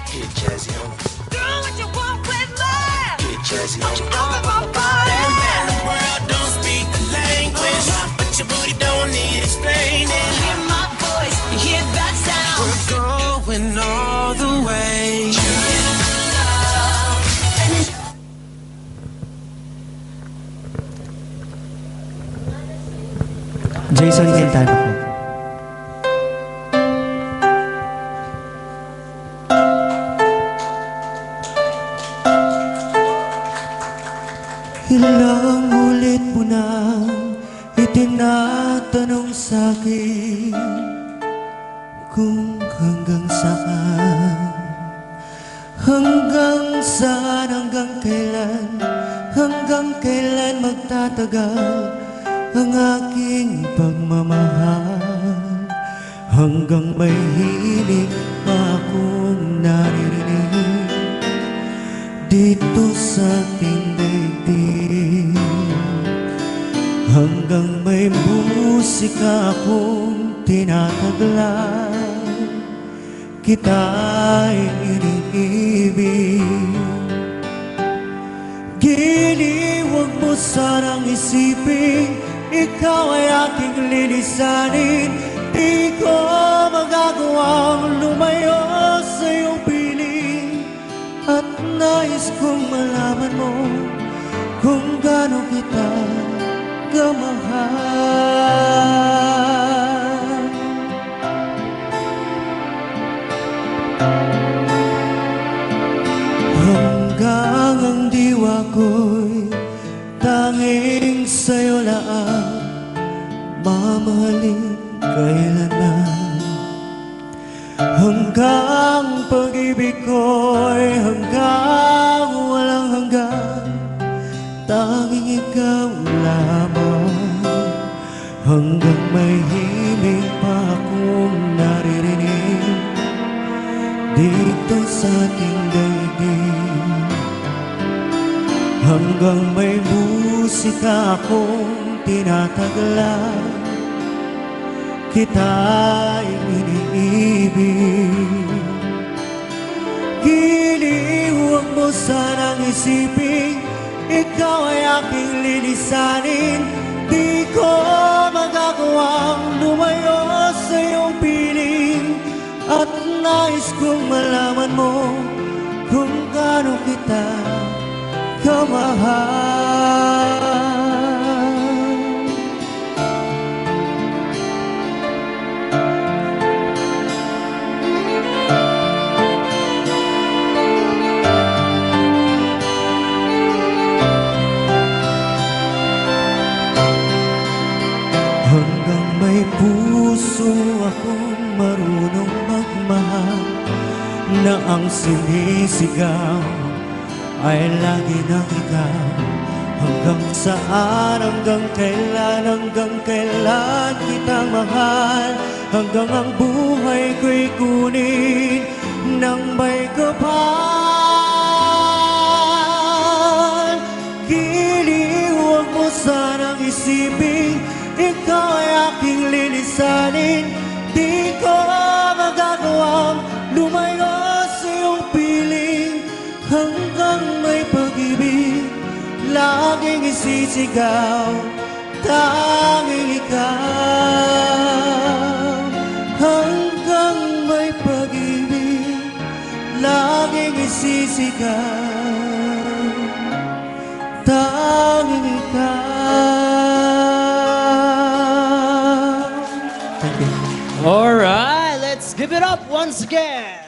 Get jazzy on. Do what you want with me. Get jazzy on. Open my body. The world don't speak the language, but your booty don't need explaining. Hear my voice, hear that sound. We're going all the way. Jason Quintana po. Ilang ulit mo nang itinatanong sa'kin kung hanggang saan, hanggang kailan magtatagal ang aking pagmamahal, hanggang may hiling pa akong naririnig dito sa ating daigdig, hanggang may musika akong tinataglan, kita'y iniibig. Huwag mo sanang isipin ikaw ay aking lilisanin. Di ko magagawang lumayo sa iyong piling, at nais kong malaman mo kung gaano kita kamahal. Hanggang ang diwa ko'y tanging sa'yo lang mamahalin kailanman, hanggang pag-ibig ko'y hanggang walang hanggan, tanging ikaw lamang, hanggang may himig pa akong naririnig dito sa ating daigdig, hanggang may musika akong tinataglan, kita'y iniibig. Huwag mo sanang isipin ikaw ay aking lilisanin. Di ko magagawang lumayo sa iyong piling, at nais kong malaman mo kung gaano kita kamahal. Hanggang may puso akong marunong magmahal, na ang sinisigaw ay lagi ng ikaw. Hanggang saan, hanggang kailan kitang mahal, hanggang ang buhay ko'y kunin ng may kapal. Huwag mo sanang isipin ikaw ay aking lilisanin. Di ko magagawang lumayo sa iyong piling, hanggang may pag-ibig laging isisigaw, tanging ikaw. Hanggang may pag-ibig laging isisigaw, tanging ikaw. All right, let's give it up once again.